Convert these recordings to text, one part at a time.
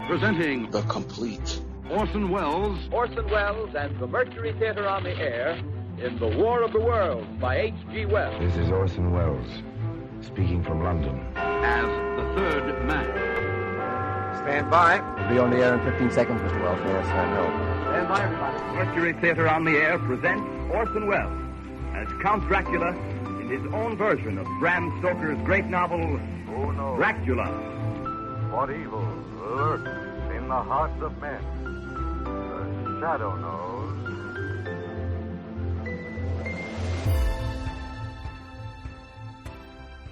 Presenting The Complete Orson Welles and the Mercury Theater on the Air in The War of the Worlds by H.G. Wells. This is Orson Welles, speaking from London. as the third man. Stand by. We'll be on the air in 15 seconds, Mr. Wells. Yes, I know. Stand by, everybody. Mercury Theater on the Air presents Orson Welles as Count Dracula in his own version of Bram Stoker's great novel, Who knows Dracula. what evil lurks in the hearts of men? The shadow knows.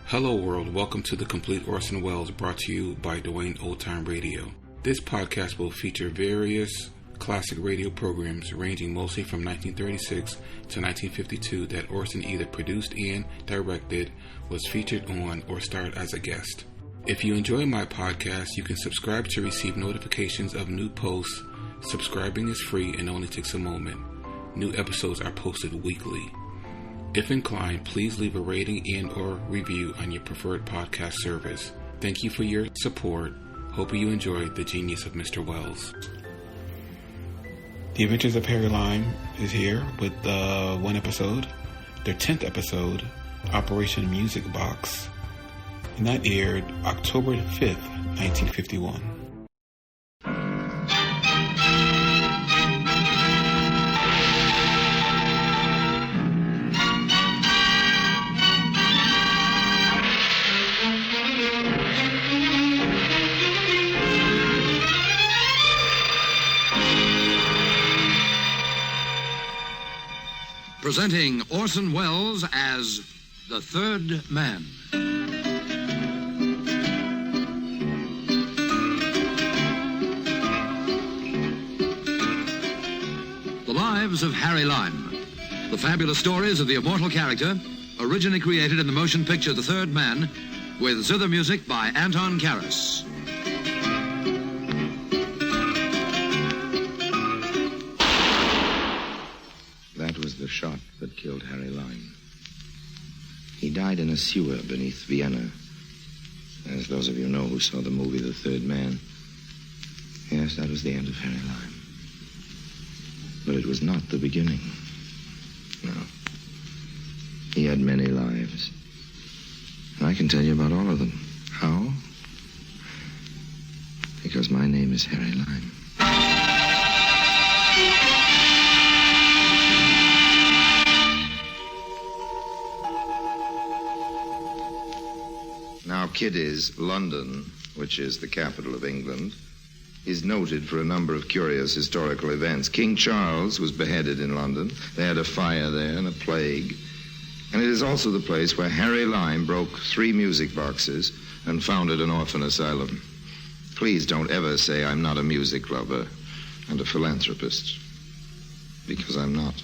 Hello world, welcome to The Complete Orson Welles, brought to you by Dwayne Old Time Radio. This podcast will feature various classic radio programs ranging mostly from 1936 to 1952 that Orson either produced and directed, was featured on, or starred as a guest. If you enjoy my podcast, you can subscribe to receive notifications of new posts. Subscribing is free and only takes a moment. New episodes are posted weekly. If inclined, please leave a rating and or review on your preferred podcast service. Thank you for your support. Hope you enjoyed the genius of Mr. Welles. The Adventures of Harry Lime is here with one episode, their 10th episode, Operation Music Box, and that aired October 5th, 1951. Presenting Orson Welles as the third man. The Lives of Harry Lime. The fabulous stories of the immortal character, originally created in the motion picture The Third Man, with zither music by Anton Karas. That was the shot that killed Harry Lime. He died in a sewer beneath Vienna. As those of you know who saw the movie The Third Man. Yes, that was the end of Harry Lime. But it was not the beginning. No. He had many lives. And I can tell you about all of them. How? Because my name is Harry Lime. Now, Kiddies, London, which is the capital of England, is noted for a number of curious historical events. King Charles was beheaded in London. They had a fire there and a plague. And it is also the place where Harry Lime broke 3 music boxes and founded an orphan asylum. Please don't ever say I'm not a music lover and a philanthropist, because I'm not.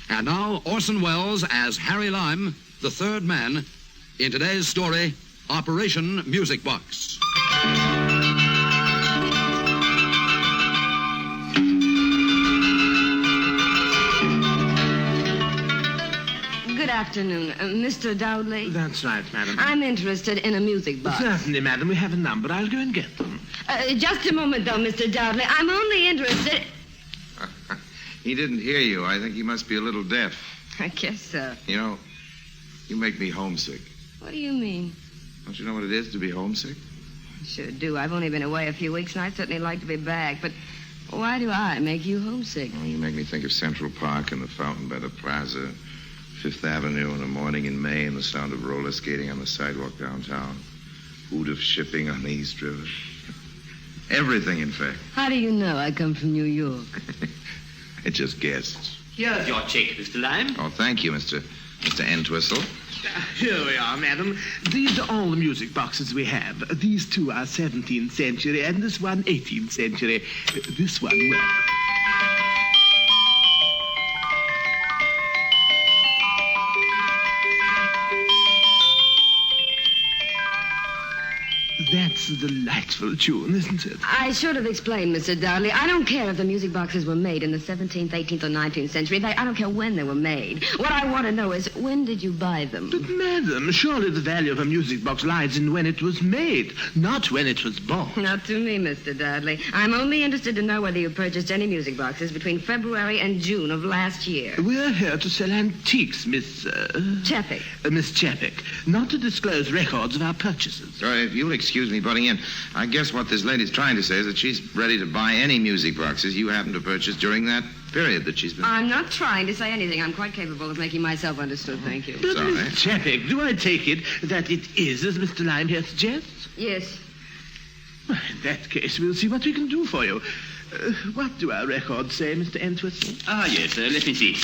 And now, Orson Welles as Harry Lime, the third man, in today's story, Operation Music Box. Good afternoon, Mr. Dowdley. That's right, madam. I'm interested in a music box. Certainly, madam. We have a number. I'll go and get them. Just a moment, though, Mr. Dowdley. I'm only interested... He didn't hear you. I think he must be a little deaf. I guess so. You know, you make me homesick. What do you mean? Don't you know what it is to be homesick? I sure do. I've only been away a few weeks, and I'd certainly like to be back. But why do I make you homesick? Well, you make me think of Central Park and the fountain by the plaza, Fifth Avenue in the morning in May, and the sound of roller skating on the sidewalk downtown. Hoot of shipping on the East River. Everything, in fact. How do you know I come from New York? I just guessed. Here's your check, Mr. Lime. Oh, thank you, Mr. Entwistle. Here we are, madam. These are all the music boxes we have. These two are 17th century, and this one 18th century. This one works. That's a delightful tune, isn't it? I should have explained, Mr. Dudley. I don't care if the music boxes were made in the 17th, 18th, or 19th century. I don't care when they were made. What I want to know is, when did you buy them? But, madam, surely the value of a music box lies in when it was made, not when it was bought. Not to me, Mr. Dudley. I'm only interested to know whether you purchased any music boxes between February and June of last year. We're here to sell antiques, Miss... Chappick. Miss Chappick, not to disclose records of our purchases. If you'll excuse me butting in, I guess what this lady's trying to say is that she's ready to buy any music boxes you happen to purchase during that period that she's been... I'm not trying to say anything. I'm quite capable of making myself understood, thank you. But, Sorry. Miss Chappick, do I take it that it is as Mr. Lime here suggests? Yes. Well, in that case, we'll see what we can do for you. What do our records say, Mr. Entwistle? Yes, let me see.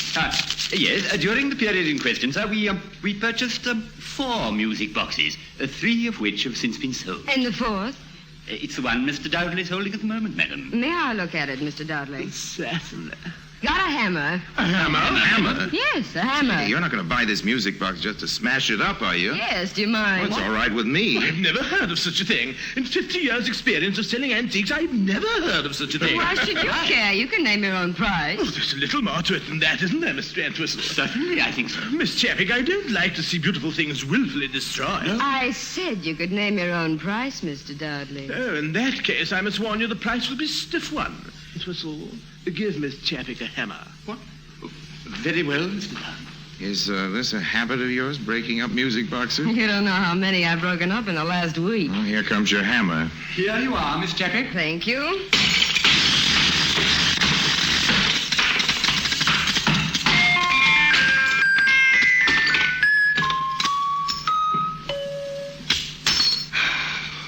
Yes, during the period in question, sir, we purchased 4 music boxes, 3 of which have since been sold. And the fourth? It's the one Mr. Dowdley is holding at the moment, madam. May I look at it, Mr. Dudley? Certainly. Got a hammer? A hammer? A hammer? Yes, a hammer. Hey, you're not going to buy this music box just to smash it up, are you? Yes, do you mind? Well, it's all right with me. I've never heard of such a thing. In 50 years' experience of selling antiques, I've never heard of such a thing. Why should you care? You can name your own price. Oh, there's a little more to it than that, isn't there, Mr. Entwistle? Certainly, I think so. Miss Chappick, I don't like to see beautiful things willfully destroyed. I said you could name your own price, Mr. Dudley. Oh, in that case, I must warn you the price will be a stiff one. Entwistle, give Miss Chappick a hammer. What? Very well, Mr. Lime. Is this a habit of yours, breaking up music boxes? You don't know how many I've broken up in the last week. Well, here comes your hammer. Here you are, Miss Chappick. Thank you.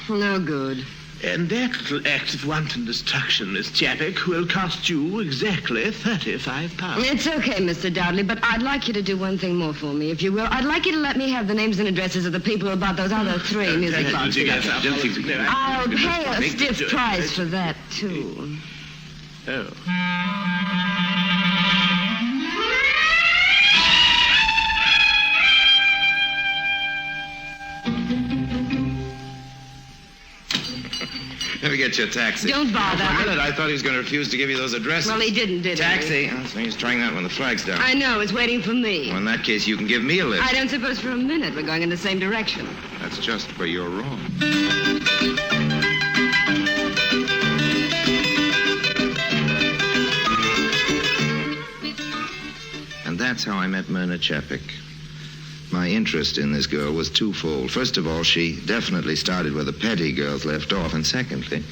No good. And that little act of wanton destruction, Miss Chappick, will cost you exactly £35. It's okay, Mr. Dudley, but I'd like you to do one thing more for me, if you will. I'd like you to let me have the names and addresses of the people who bought those other 3 music boxes. I'll pay a stiff price for that, too. Oh. Let me get you a taxi. Don't bother. For a minute, I thought he was going to refuse to give you those addresses. Well, he didn't, did he? Taxi. Oh, so he's trying that when the flag's down. I know. It's waiting for me. Well, in that case, you can give me a lift. I don't suppose for a minute we're going in the same direction. That's just where you're wrong. And that's how I met Myrna Chappick. My interest in this girl was twofold. First of all, she definitely started where the petty girls left off. And secondly,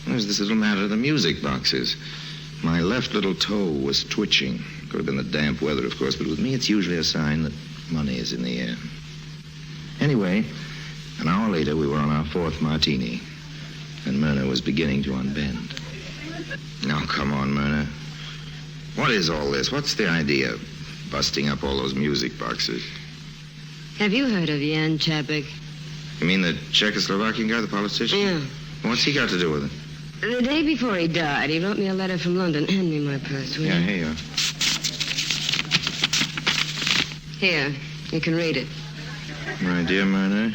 there's this little matter of the music boxes. My left little toe was twitching. Could have been the damp weather, of course, but with me it's usually a sign that money is in the air. Anyway, an hour later, we were on our 4th martini, and Myrna was beginning to unbend. Now, come on, Myrna. What is all this? What's the idea of busting up all those music boxes? Have you heard of Jan Chappick? You mean the Czechoslovakian guy, the politician? Yeah. What's he got to do with it? The day before he died, he wrote me a letter from London. Hand me my purse, will you? Yeah, here you are. Here, you can read it. My dear Myrna,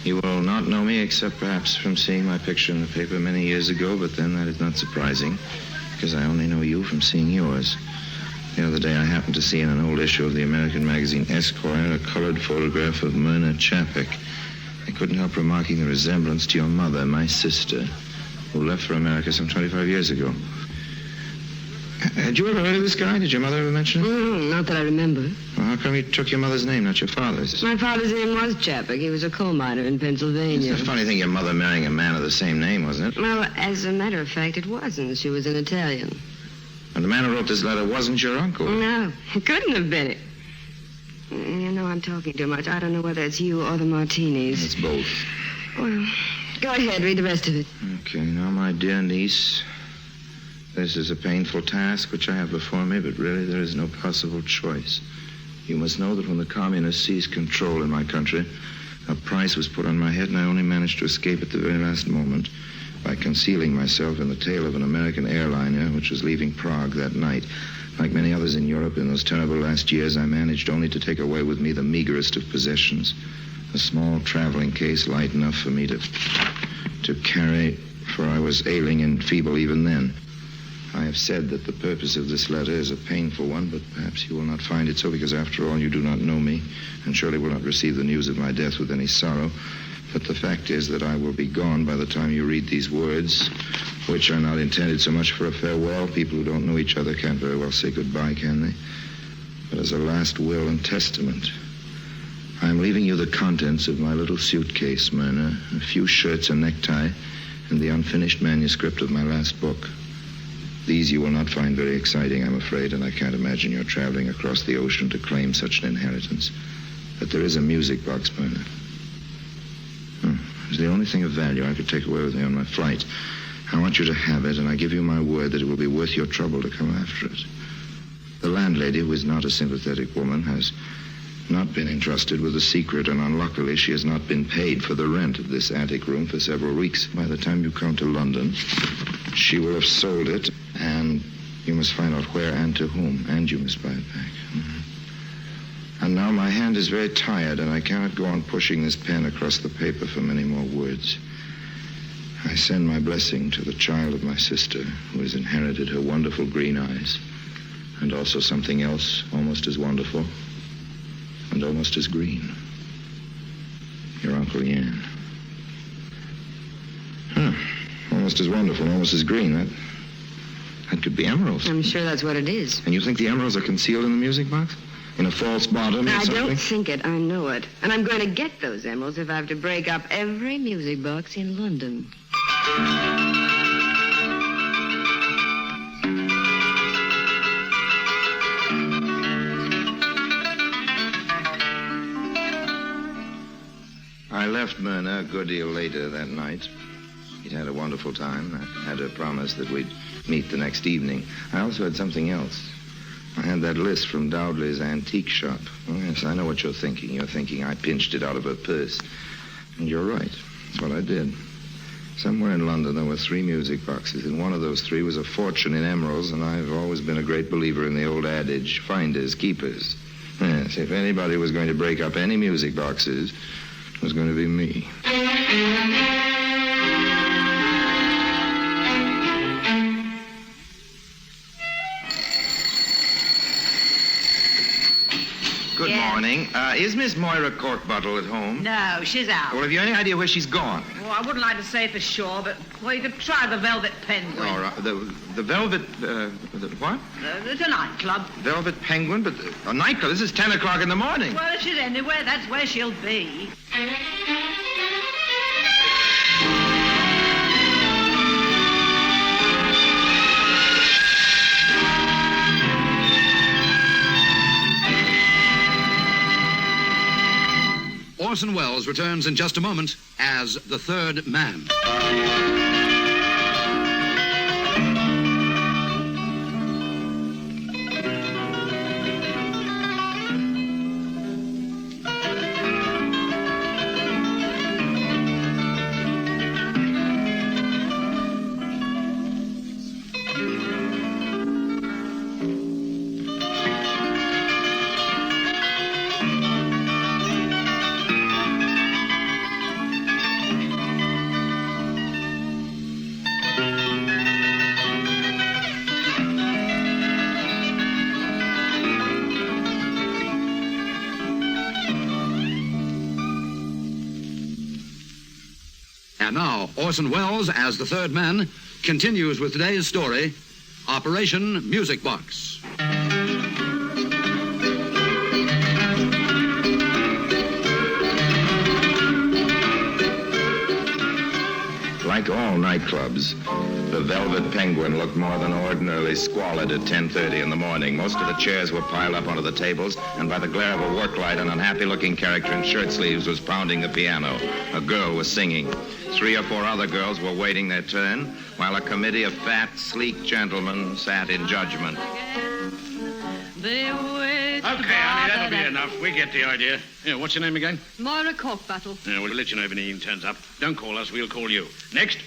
you will not know me except perhaps from seeing my picture in the paper many years ago, but then that is not surprising, because I only know you from seeing yours. The other day I happened to see in an old issue of the American magazine Esquire a colored photograph of Myrna Chappick. I couldn't help remarking the resemblance to your mother, my sister, who left for America some 25 years ago. Had you ever heard of this guy? Did your mother ever mention him? Not that I remember. Well, how come you took your mother's name, not your father's? My father's name was Chappick. He was a coal miner in Pennsylvania. It's a funny thing, your mother marrying a man of the same name, wasn't it? Well, as a matter of fact, it wasn't. She was an Italian. And the man who wrote this letter wasn't your uncle? No, it couldn't have been it. You know, I'm talking too much. I don't know whether it's you or the martinis. It's both. Well, Go ahead, read the rest of it. Okay, now, my dear niece, this is a painful task which I have before me, but really there is no possible choice. You must know that when the communists seized control in my country, a price was put on my head, and I only managed to escape at the very last moment by concealing myself in the tail of an American airliner which was leaving Prague that night. Like many others in Europe in those terrible last years, I managed only to take away with me the meagerest of possessions. A small traveling case light enough for me to carry, for I was ailing and feeble even then. I have said that the purpose of this letter is a painful one, but perhaps you will not find it so, because after all you do not know me, and surely will not receive the news of my death with any sorrow. But the fact is that I will be gone by the time you read these words, which are not intended so much for a farewell. People who don't know each other can't very well say goodbye, can they? But as a last will and testament. I am leaving you the contents of my little suitcase, Myrna, a few shirts, a necktie, and the unfinished manuscript of my last book. These you will not find very exciting, I'm afraid, and I can't imagine you're traveling across the ocean to claim such an inheritance. But there is a music box, Myrna. It's the only thing of value I could take away with me on my flight. I want you to have it, and I give you my word that it will be worth your trouble to come after it. The landlady, who is not a sympathetic woman, has not been entrusted with the secret, and unluckily she has not been paid for the rent of this attic room for several weeks. By the time you come to London, she will have sold it, and you must find out where and to whom, and you must buy it back. And now my hand is very tired, and I cannot go on pushing this pen across the paper for many more words. I send my blessing to the child of my sister, who has inherited her wonderful green eyes, and also something else almost as wonderful and almost as green. Your Uncle Yan. Almost as wonderful, almost as green. That could be emeralds. I'm sure that's what it is. And you think the emeralds are concealed in the music box? In a false bottom or something? I don't think it. I know it. And I'm going to get those emeralds if I have to break up every music box in London. I left Myrna a good deal later that night. We'd had a wonderful time. I had her promise that we'd meet the next evening. I also had something else. I had that list from Dowdley's antique shop. Oh, yes, I know what you're thinking. You're thinking I pinched it out of her purse. And you're right. That's what I did. Somewhere in London there were 3 music boxes. In one of those 3 was a fortune in emeralds, and I've always been a great believer in the old adage, finders, keepers. Yes, if anybody was going to break up any music boxes, it was going to be me. Good morning. Is Miss Moira Corkbottle at home? No, she's out. Well, have you any idea where she's gone? Well, I wouldn't like to say for sure, but, well, you could try the Velvet Penguin. All right. The Velvet, the what? It's a nightclub. Velvet Penguin? But a nightclub? This is 10 o'clock in the morning. Well, if she's anywhere, that's where she'll be. Orson Welles returns in just a moment as the third man. And now, Orson Welles, as the third man, continues with today's story, Operation Music Box. Like all nightclubs, the Velvet Penguin looked more than ordinarily squalid at 10:30 in the morning. Most of the chairs were piled up onto the tables, and by the glare of a work light, an unhappy-looking character in shirt sleeves was pounding the piano. A girl was singing. 3 or 4 other girls were waiting their turn, while a committee of fat, sleek gentlemen sat in judgment. They wait. Okay, honey, that'll be enough. We get the idea. Yeah, what's your name again? Moira Corkbattle. Yeah, we'll let you know if anything turns up. Don't call us, we'll call you. Next.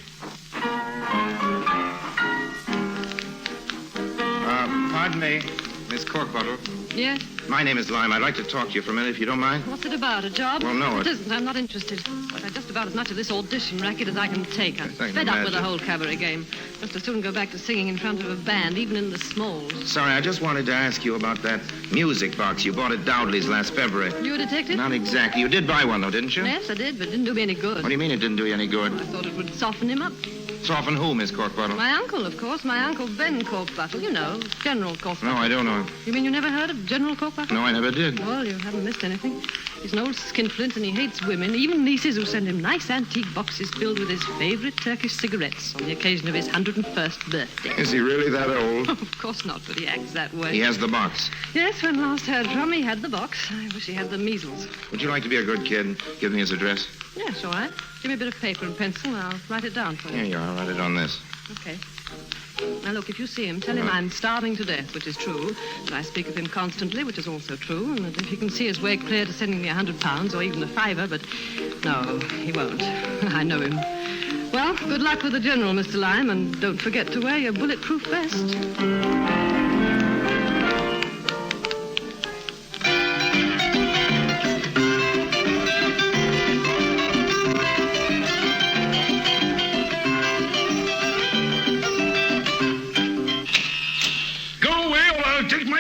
Pardon me, Miss Corkbottle. Yes? My name is Lime. I'd like to talk to you for a minute, if you don't mind. What's it about, a job? Well, no, It isn't. I'm not interested. I've had just about as much of this audition racket as I can take. I'm fed up with the whole cabaret game. Just as soon go back to singing in front of a band, even in the smalls. Sorry, I just wanted to ask you about that music box you bought at Dowdley's last February. You a detective? Not exactly. You did buy one, though, didn't you? Yes, I did, but it didn't do me any good. What do you mean it didn't do you any good? I thought it would soften him up. Soften who, Miss Corkbottle? My uncle, of course. My uncle Ben Corkbattle. You know, General Corkbattle. No, I don't know. You mean you never heard of General Corkbattle? No, I never did. Well, you haven't missed anything. He's an old skinflint and he hates women, even nieces who send him nice antique boxes filled with his favorite Turkish cigarettes on the occasion of his 101st birthday. Is he really that old? Of course not, but he acts that way. He has the box. Yes, when last heard from, he had the box. I wish he had the measles. Would you like to be a good kid and give me his address? Yes, all right. Give me a bit of paper and pencil and I'll write it down for you. Here you are. I'll write it on this. Okay. Now, look, if you see him, tell him I'm starving to death, which is true, that I speak of him constantly, which is also true, and that if he can see his way clear to sending me £100 or even a £5, but no, he won't. I know him. Well, good luck with the General, Mr. Lime, and don't forget to wear your bulletproof vest.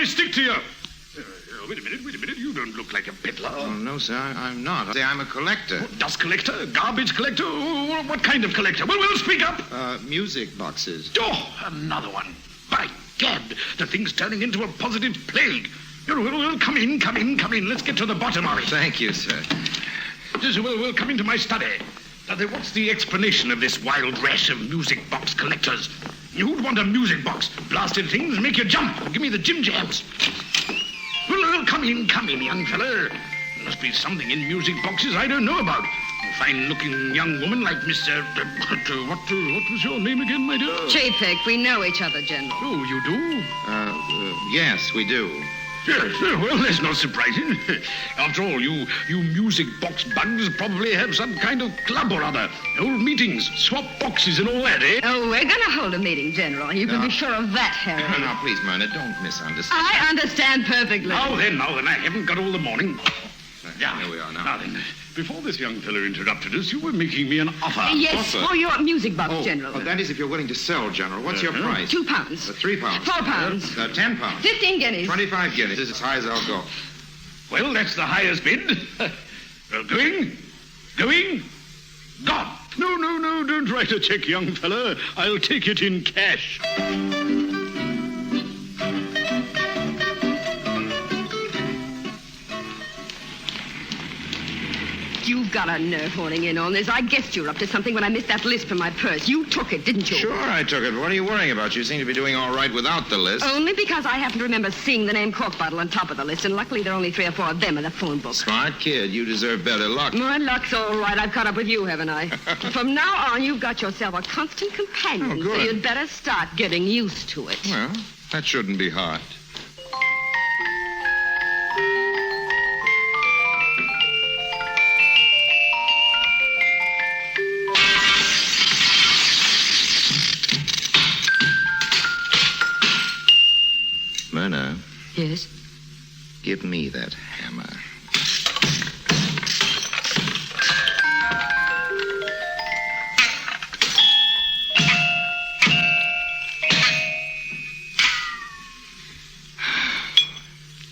Stick to you. Wait a minute. You don't look like a peddler. Oh, no, sir. I'm not. I'm a collector. Oh, dust collector? Garbage collector? Oh, what kind of collector? Well, speak up. Music boxes. Oh, another one. By gad, the thing's turning into a positive plague. Well, come in. Let's get to the bottom of it. Thank you, sir. We'll come into my study. Now, then, what's the explanation of this wild rash of music box collectors? Who'd want a music box? Blasted things make you jump. Give me the Jim Jams. Well, come in, young fella. There must be something in music boxes I don't know about. A fine-looking young woman like Mr. What was your name again, my dear? Chapek. We know each other, General. Oh, you do? Yes, we do. Yes, well, that's not surprising. After all, you music box bugs probably have some kind of club or other. Old meetings, swap boxes and all that, eh? Oh, we're going to hold a meeting, General. You can be sure of that, Harry. Now, please, Myrna, don't misunderstand. I understand perfectly. Now then, I haven't got all the morning. Yeah, here we are now. Now then, before this young fellow interrupted us, you were making me an offer. Yes, Offer? for your music box, General. That is if you're willing to sell, General. What's your price? £2. £3. £4. 10 pounds. 15 guineas. 25 guineas. This is as high as I'll go. Well, that's the highest bid. Well, going? Gone. No, don't write a check, young fella. I'll take it in cash. You've got a nerve honing in on this. I guessed you were up to something when I missed that list from my purse. You took it, didn't you? Sure, I took it. What are you worrying about? You seem to be doing all right without the list. Only because I happen to remember seeing the name Corkbottle on top of the list, and luckily there are only 3 or 4 of them in the phone book. Smart kid. You deserve better luck. My luck's all right. I've caught up with you, haven't I? From now on, you've got yourself a constant companion, Oh, good. so you'd better start getting used to it. Well, that shouldn't be hard. Myrna. Yes? Give me that hammer.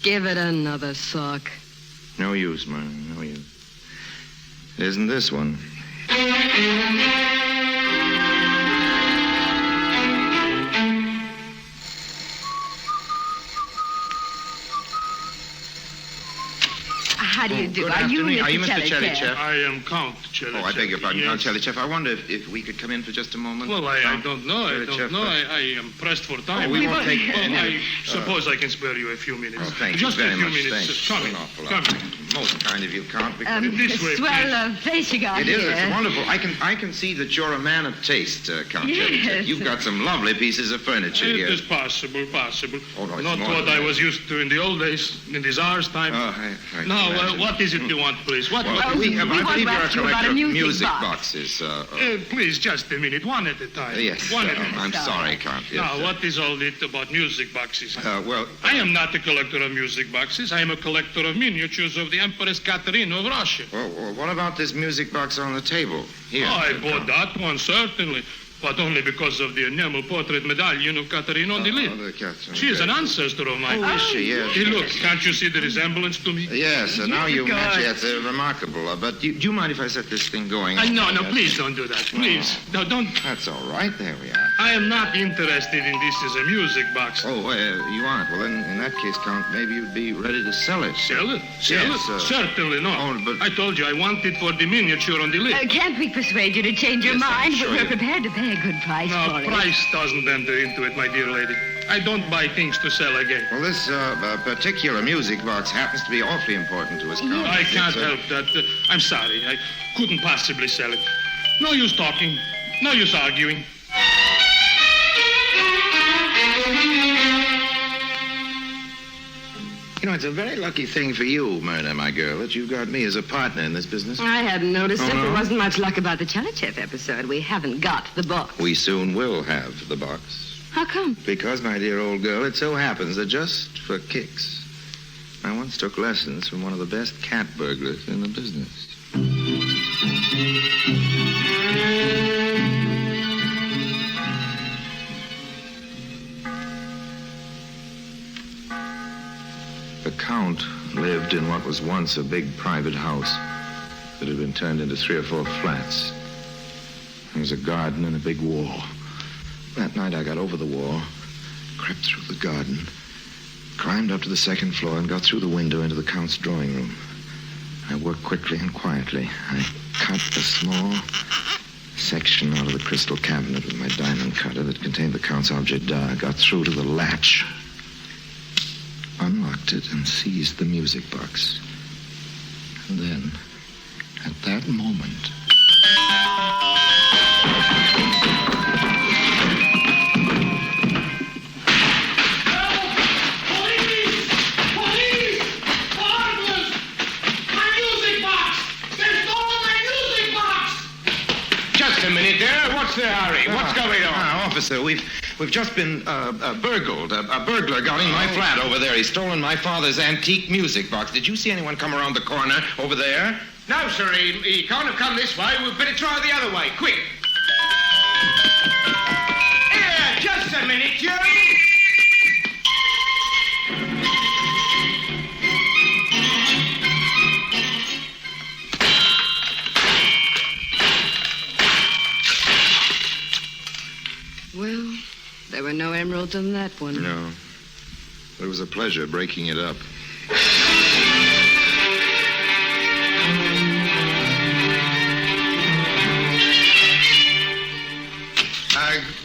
Give it another suck. No use, Myrna. No use. It isn't this one. How do you do? Good Are you afternoon. Are you Mr. Mr. Chelychev? I am Count Chelychev. Oh, I beg your pardon, Count Yes. Chelychev. I wonder if we could come in for just a moment. Well, I don't know. Chelychev, I am pressed for time. we won't take I suppose I can spare you a few minutes. Oh, thank just you very a few much. minutes. Thanks. Come in. An awful Come lot. in. Most kind of you, Count. This way, swell face you got It here. is. It's wonderful. I can see that you're a man of taste, Count Yes. Chelychev. You've got some lovely pieces of furniture It here. is possible. Oh, no, it's Not more what than I that. was used to in the old days, in the Tsar's time. Oh, I Now, imagine. what is it you want, please? What? Well, what I believe want you're to a ask you about collector a of music music box. boxes. Please, just a minute. One at a time. Yes. One at a time. I'm sorry, Count. Yes, Now, what is all this about music boxes? well, I am not a collector of music boxes. I am a collector of miniatures of the Empress Catherine of Russia. well, what about this music box on the table? Here. I bought that one, certainly. But only because of the enamel portrait medallion of Catherine on the lid. the Catherine. She is an ancestor of mine. Oh, is she? Yes. Hey, look, can't you see the resemblance to me? Yes, now you God. mention it's remarkable. But do you mind if I set this thing going? No, Yes. please don't do that. Please. No, don't. That's all right. There we are. I am not interested in this as a music box. Oh, you aren't? Well, in that case, Count, maybe you'd be ready to sell it. Sell it? Sell Yes, it? Certainly not. Oh, but- I told you I want it for the miniature on the lid. Can't we persuade you to change your Yes, I'm mind? sure We're you- prepared to pay a good price No, for it. price doesn't enter into it, my dear lady. I don't buy things to sell again. Well, this particular music box happens to be awfully important to us, Count. I can't It's, help that. I'm sorry. I couldn't possibly sell it. No use talking. No use arguing. You know, it's a very lucky thing for you, Myrna, my girl, that you've got me as a partner in this business. I hadn't noticed it. no? There wasn't much luck about the Chelychev episode. We haven't got the box. We soon will have the box. How come? Because, my dear old girl, it so happens that just for kicks, I once took lessons from one of the best cat burglars in the business. The Count lived in what was once a big private house that had been turned into 3 or 4 flats. There was a garden and a big wall. That night I got over the wall, crept through the garden, climbed up to the 2nd floor, and got through the window into the Count's drawing room. I worked quickly and quietly. I cut a small section out of the crystal cabinet with my diamond cutter that contained the Count's object d'art. Got through to the latch, unlocked it, and seized the music box. And then, at that moment... Just a minute there. What's the hurry? What's going on? Officer, we've just been burgled. A burglar got in my flat over there. He's stolen my father's antique music box. Did you see anyone come around the corner over there? No, sir. He can't have come this way. We'd better try the other way. Quick. Here, just a minute, Joe. Well, there were no emeralds on that one. No. But it was a pleasure breaking it up.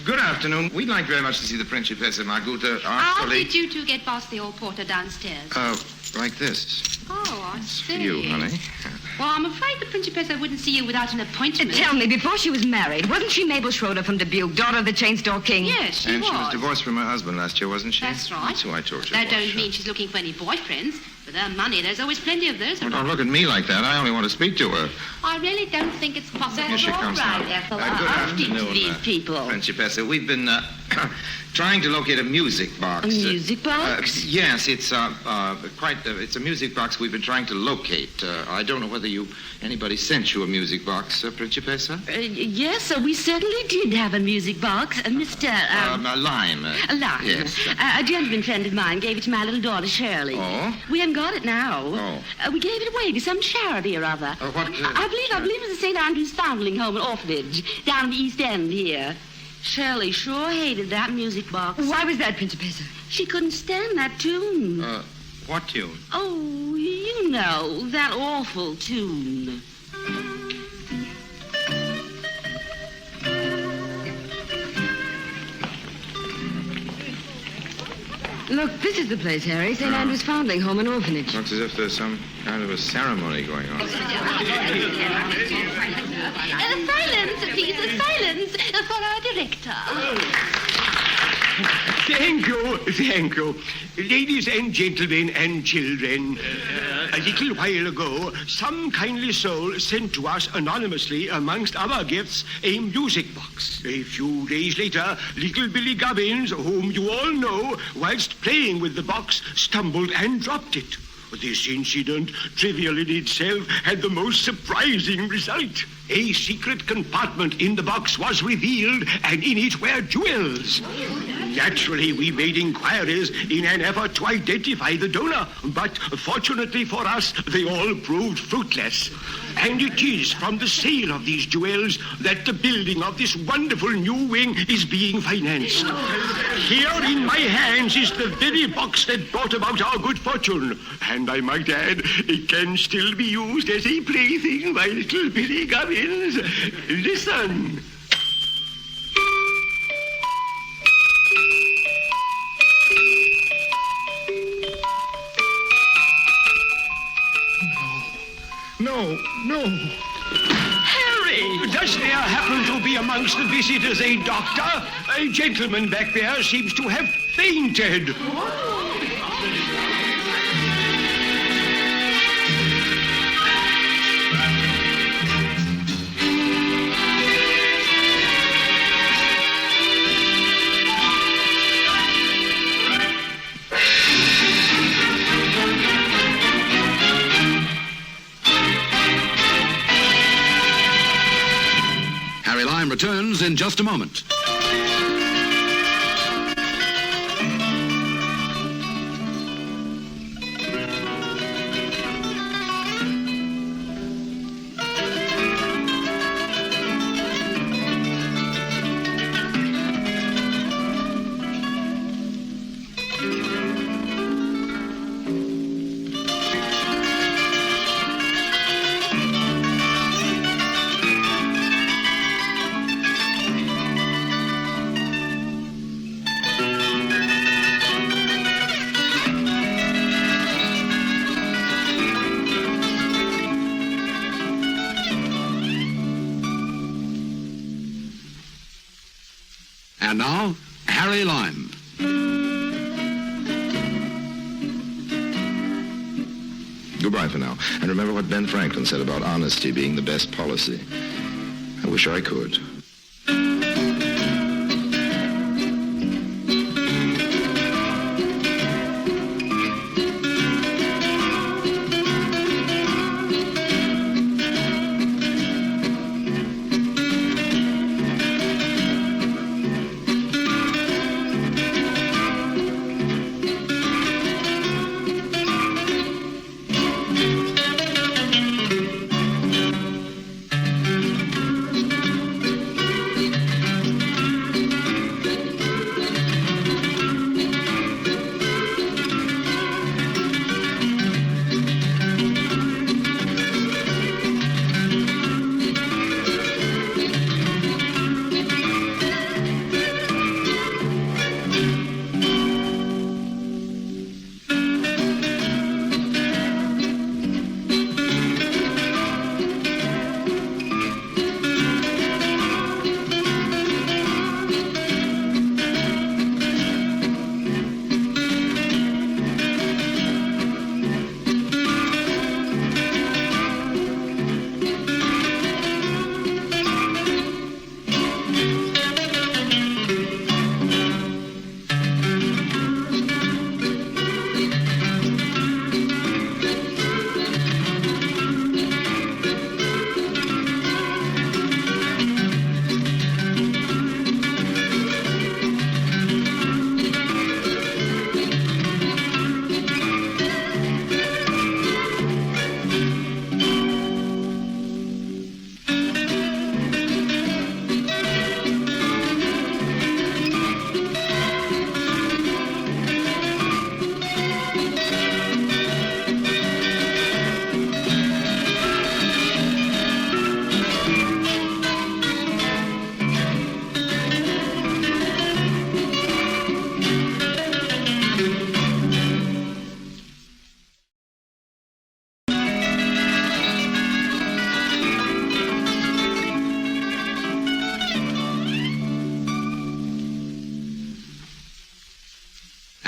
Good afternoon. We'd like very much to see the Principessa Marguta. How did you two get past the old porter downstairs? Like this. Oh, I For see. you, honey. Well, I'm afraid the Principessa wouldn't see you without an appointment. Tell me, before she was married, wasn't she Mabel Schroeder from Dubuque, daughter of the chain store king? Yes, she And was. she was divorced from her husband last year, wasn't she? That's right. That's who I told you. That was, don't sure. mean she's looking for any boyfriends. With her money, there's always plenty of those Well, around. don't look at me like that. I only want to speak to her. I really don't think it's possible. Here she comes now. Ethel. Good I'll speak to afternoon, these people. Principessa. We've been trying to locate a music box. A music box? Yes, it's it's a music box we've been trying to locate. I don't know whether anybody sent you a music box, Principessa? Yes, we certainly did have a music box. Mr. Lime. Lime. Yes. A gentleman friend of mine gave it to my little daughter, Shirley. Oh? We haven't got it now. Oh. We gave it away to some charity or other. What? I believe it was the St. Andrew's Foundling Home and Orphanage down in the East End here. Shirley sure hated that music box. Why was that, Principessa? She couldn't stand that tune. What tune? Oh, you know, that awful tune. Look, this is the place, Harry. St. Andrew's Foundling Home and Orphanage. Looks as if there's some kind of a ceremony going on. Silence, please, silence for our director. Thank you. Ladies and gentlemen and children, a little while ago, some kindly soul sent to us anonymously, amongst other gifts, a music box. A few days later, little Billy Gubbins, whom you all know, whilst playing with the box, stumbled and dropped it. This incident, trivial in itself, had the most surprising result. A secret compartment in the box was revealed, and in it were jewels. Naturally, we made inquiries in an effort to identify the donor, but fortunately for us, they all proved fruitless. And it is from the sale of these jewels that the building of this wonderful new wing is being financed. Here in my hands is the very box that brought about our good fortune. And I might add, it can still be used as a plaything by little Billy Gubbins. Listen. No. Harry! Does there happen to be amongst the visitors a doctor? A gentleman back there seems to have fainted. Harry Lime returns in just a moment. And now, Harry Lime. Goodbye for now. And remember what Ben Franklin said about honesty being the best policy. I wish I could.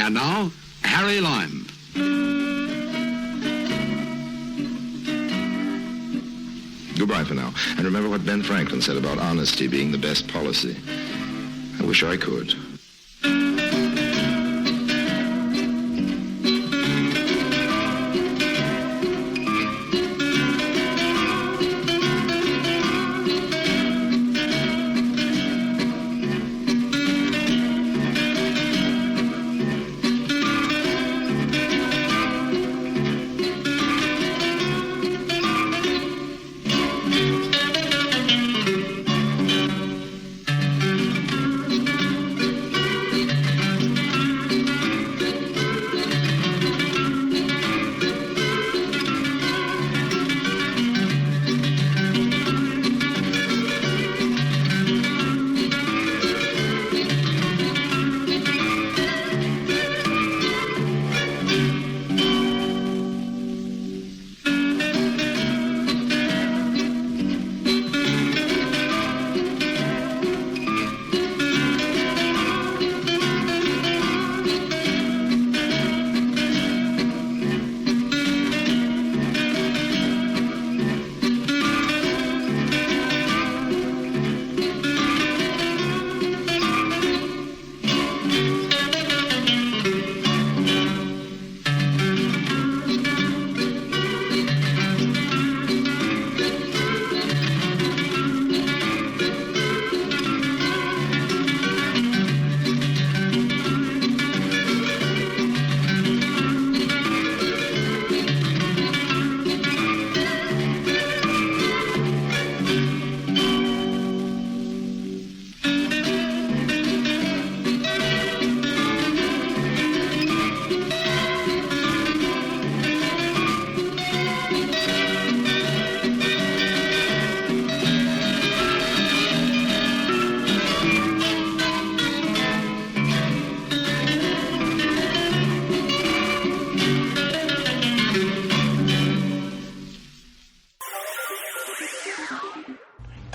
And now, Harry Lime. Goodbye for now. And remember what Ben Franklin said about honesty being the best policy. I wish I could.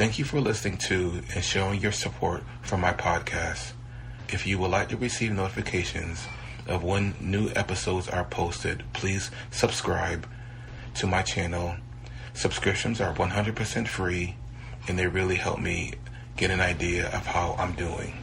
Thank you for listening to and showing your support for my podcast. If you would like to receive notifications of when new episodes are posted, please subscribe to my channel. Subscriptions are 100% free, and they really help me get an idea of how I'm doing.